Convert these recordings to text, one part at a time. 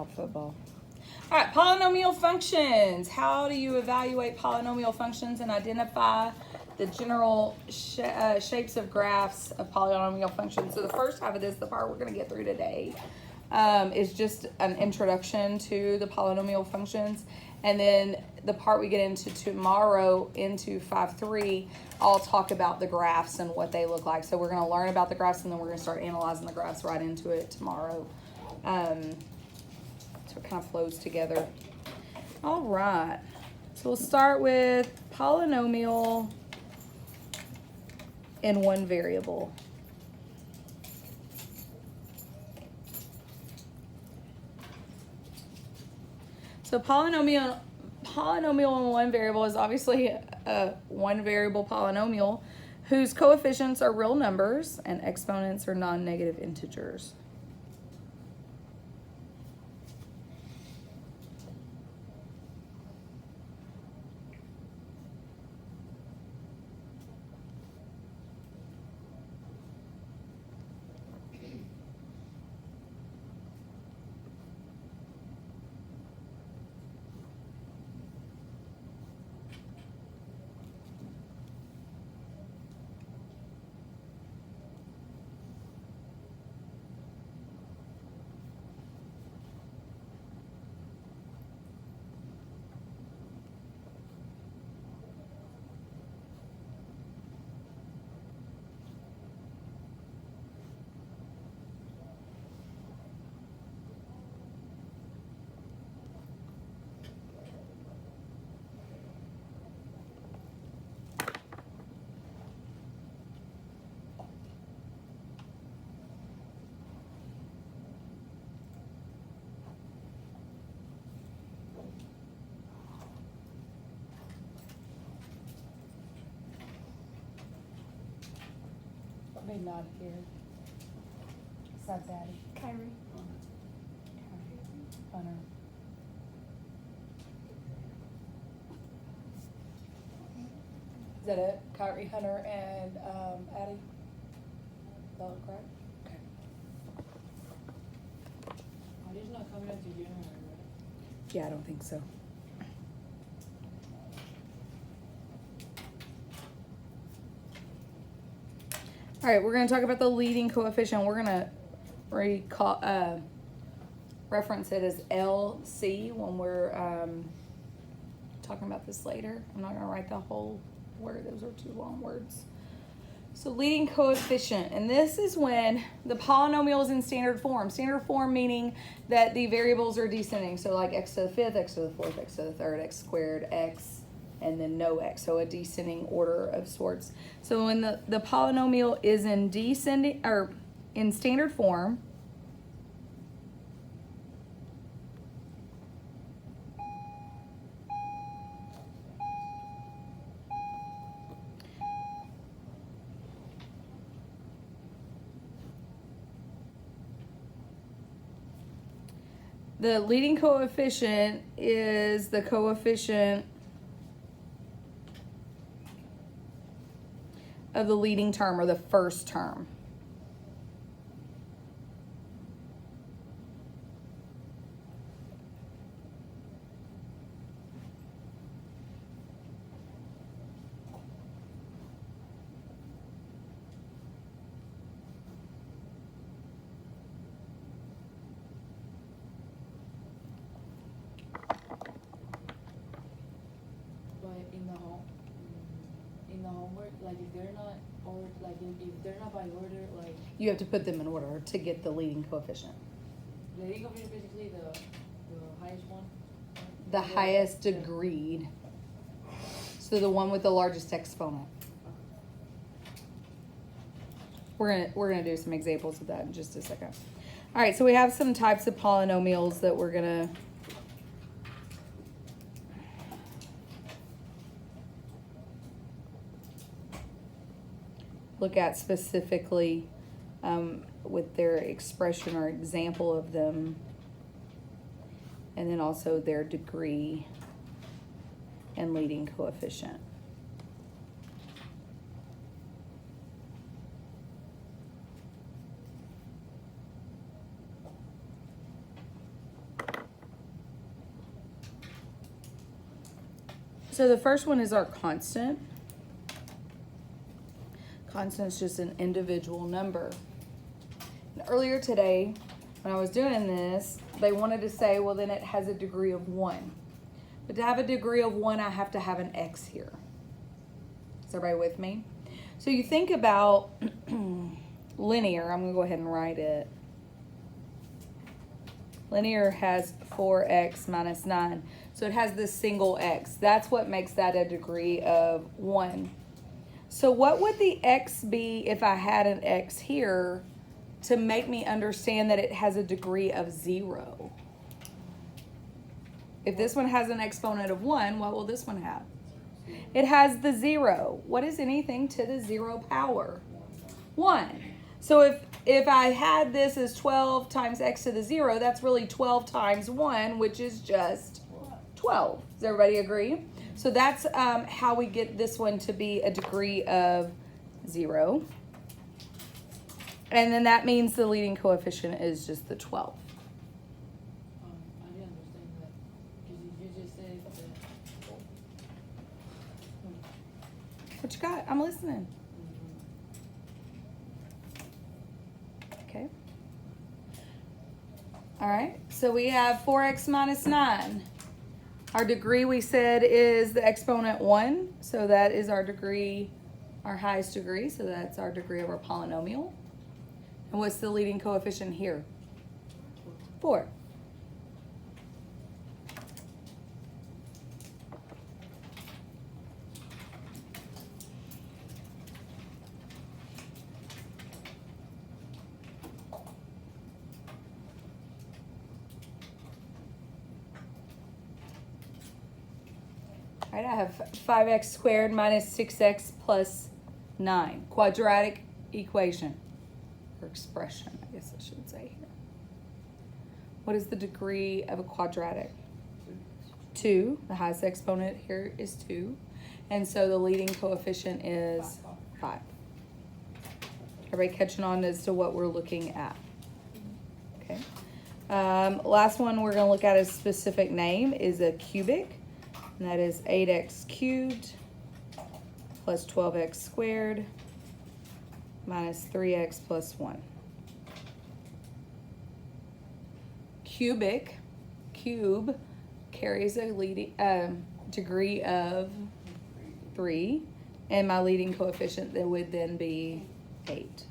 stop football. All right, polynomial functions. How do you evaluate polynomial functions and identify the general shapes of graphs of polynomial functions? So the first half of this, the part we're going to get through today, is just an introduction to the polynomial functions. And then the part we get into tomorrow, into 5.3, I'll talk about the graphs and what they look like. So we're going to learn about the graphs, and then we're going to start analyzing the graphs right into it tomorrow. So it kind of flows together. All right. So we'll start with polynomial in one variable. So polynomial in one variable is obviously a one variable polynomial whose coefficients are real numbers and exponents are non-negative integers. Maybe not here. Besides Addie. Kyrie. Hunter. Is that it? Kyrie, Hunter, and Addie? Is that correct? Okay. Addie's not coming out to January, right? Yeah, I don't think so. All right, we're going to talk about the leading coefficient. We're going to reference it as LC when we're talking about this later. I'm not going to write the whole word. Those are two long words. So leading coefficient, and this is when the polynomial is in standard form. Standard form meaning that the variables are descending. So like x to the fifth, x to the fourth, x to the third, x squared, x, and then no x, so a descending order of sorts. So when the polynomial is in descending or in standard form, the leading coefficient is the coefficient of the leading term or the first term. But in the homework, like if they're not or like if they're not by order, like You have to put them in order to get the leading coefficient. the leading coefficient is basically the highest one. The Yeah. highest Yeah. degreed. So the one with the largest exponent. We're gonna do some examples of that in just a second. All right, so we have some types of polynomials that we're gonna look at specifically with their expression or example of them, and then also their degree and leading coefficient. So the first one is our constant. Constant is just an individual number. And earlier today, when I was doing this, they wanted to say, well, then it has a degree of 1. But to have a degree of 1, I have to have an x here. Is everybody with me? So you think about linear. I'm going to go ahead and write it. Linear has 4x minus 9. So it has this single x. That's what makes that a degree of 1. So what would the x be if I had an x here to make me understand that it has a degree of 0? If this one has an exponent of 1, what will this one have? It has the 0. What is anything to the 0 power? 1. So if I had this as 12 times x to the 0, that's really 12 times 1, which is just 12. Does everybody agree? So that's how we get this one to be a degree of 0. And then that means the leading coefficient is just the 12. I didn't understand that. Because you just said that. What you got? I'm listening. Okay. All right. So we have 4x minus 9. Our degree, we said, is the exponent 1. So that is our degree, our highest degree. So that's our degree of our polynomial. And what's the leading coefficient here? 4. All right, I have 5x squared minus 6x plus 9. Quadratic equation. Or expression, I guess I should say here. What is the degree of a quadratic? 2. The highest exponent here is 2. And so the leading coefficient is 5. Everybody catching on as to what we're looking at? Okay. Last one we're going to look at, a specific name, is a cubic. And that is 8x cubed plus 12x squared minus 3x plus 1. Cube carries a leading degree of 3, and my leading coefficient that would then be 8.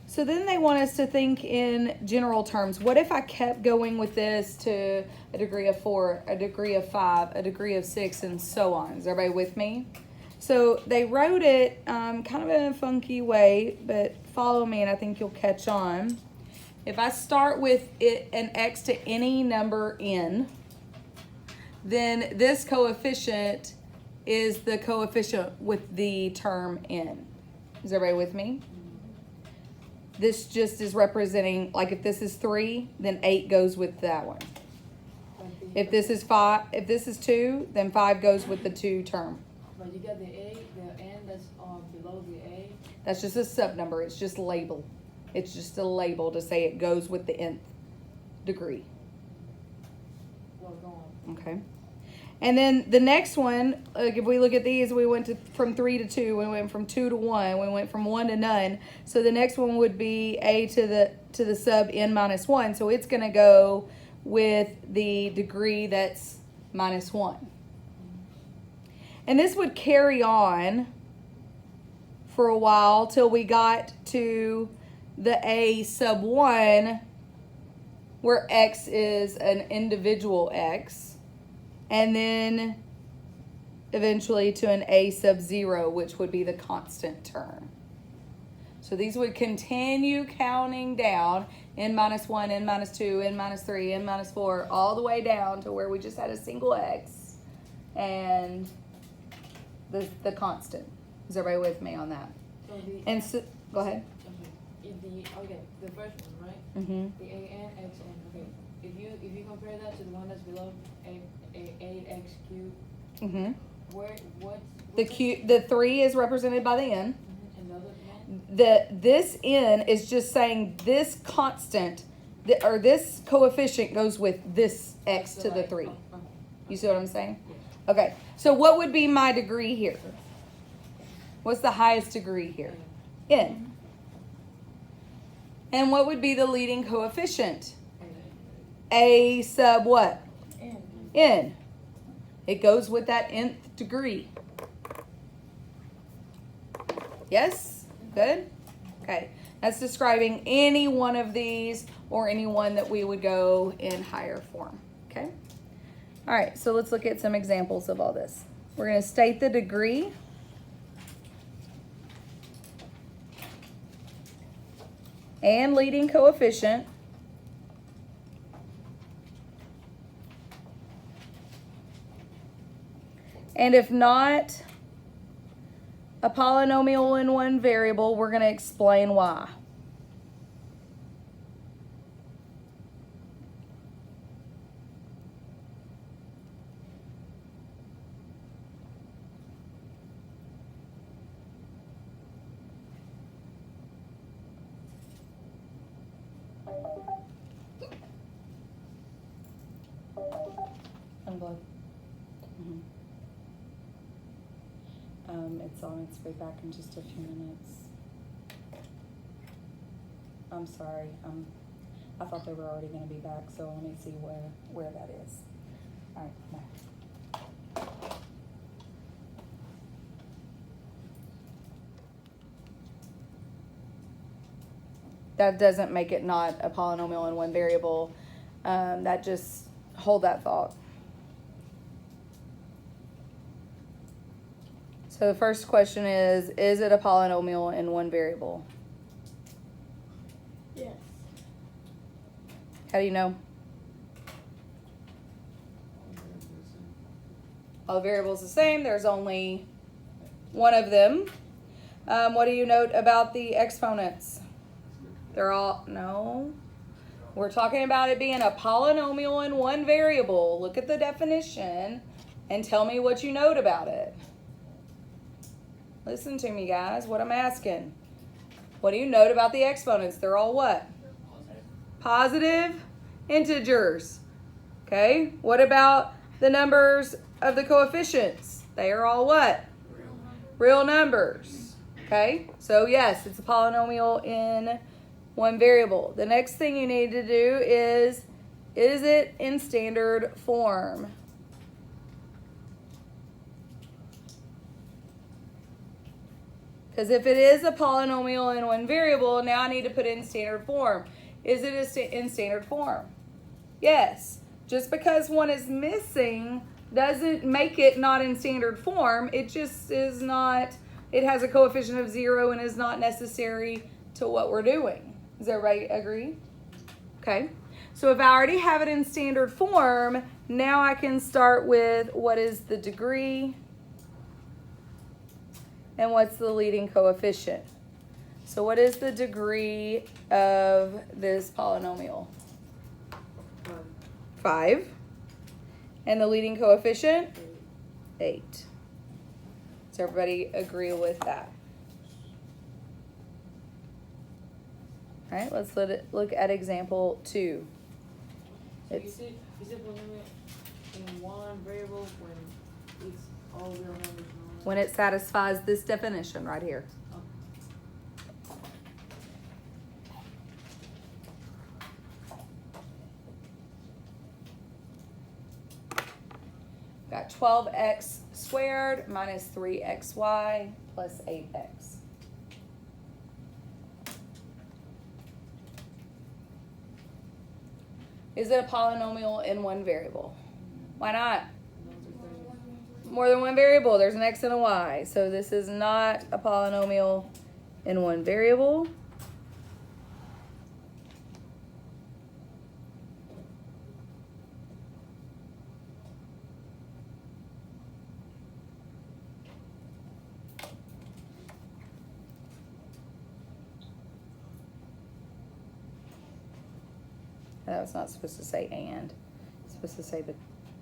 So then they want us to think in general terms. What if I kept going with this to a degree of 4, a degree of 5, a degree of 6, and so on? Is everybody with me? So they wrote it kind of in a funky way, but follow me and I think you'll catch on. If I start with an x to any number n, then this coefficient is the coefficient with the term n. Is everybody with me? This just is representing, like if this is 3, then 8 goes with that one. If this is 5, if this is 2, then 5 goes with the 2 term. But you got the A, the N that's below the A. That's just a sub number. It's just label. It's just a label to say it goes with the nth degree. Well, go on. Okay. And then the next one, like if we look at these, we went from 3 to 2, we went from 2 to 1, we went from 1 to none. So the next one would be a to the sub n minus 1. So it's going to go with the degree that's minus 1. And this would carry on for a while till we got to the a sub 1, where x is an individual x. And then eventually to an a sub 0, which would be the constant term. So these would continue counting down, n minus 1, n minus 2, n minus 3, n minus 4, all the way down to where we just had a single x and the constant. Is everybody with me on that? So go ahead. Okay, the first one, right? Mm-hmm. The AN, XN. Okay. If you compare that to the one that's below, 8x cubed. Mm-hmm. What's The 3 is represented by the n. And the other n? This n is just saying this constant or this coefficient goes with this x So to the like, 3. oh, You see what I'm saying? yeah. Okay, so what would be my degree here? What's the highest degree here? N. And what would be the leading coefficient? A sub what? N. N. It goes with that nth degree. Yes? Good? Okay. That's describing any one of these or any one that we would go in higher form. Okay? All right, so let's look at some examples of all this. We're going to state the degree. And leading coefficient. And if not a polynomial in one variable, we're going to explain why. Unblow. It's on its way back in just a few minutes. I'm sorry. I thought they were already going to be back, so let me see where that is. All right, bye. That doesn't make it not a polynomial in one variable. That just, hold that thought. So the first question is it a polynomial in one variable? Yes. How do you know? All the variables the same. There's only one of them. What do you note about the exponents? They're all, no. We're talking about it being a polynomial in one variable. Look at the definition and tell me what you note about it. Listen to me, guys, what I'm asking. What do you note about the exponents? They're all what? Positive integers. Okay, what about the numbers of the coefficients? They are all what? Real numbers. Okay, so yes, it's a polynomial in one variable. The next thing you need to do is it in standard form? Because if it is a polynomial in one variable, now I need to put it in standard form. Is it in standard form? Yes. Just because one is missing doesn't make it not in standard form. It just is not, it has a coefficient of 0 and is not necessary to what we're doing. Does everybody agree? Okay. So if I already have it in standard form, now I can start with what is the degree and what's the leading coefficient. So what is the degree of this polynomial? 5. And the leading coefficient? 8. Does everybody agree with that? All right, let's look at example 2. Is it polynomial in one variable when it's all real numbers? When it satisfies this definition right here. Got 12x squared minus 3xy plus 8x. Is it a polynomial in one variable? Why not? More than one variable. There's an x and a y. So this is not a polynomial in one variable. That was not supposed to say and. It's supposed to say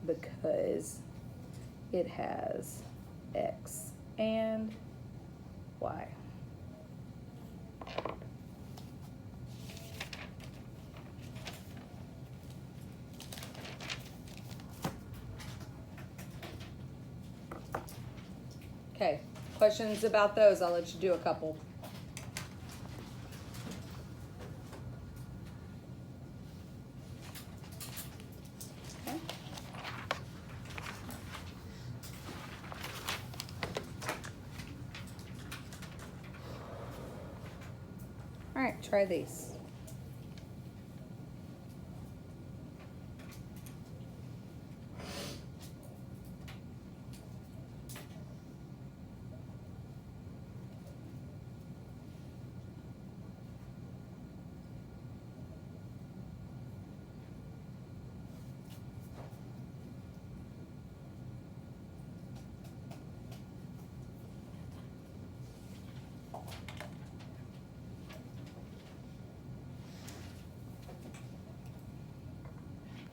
because it has x and y. Okay, questions about those? I'll let you do a couple. Okay. All right, try these.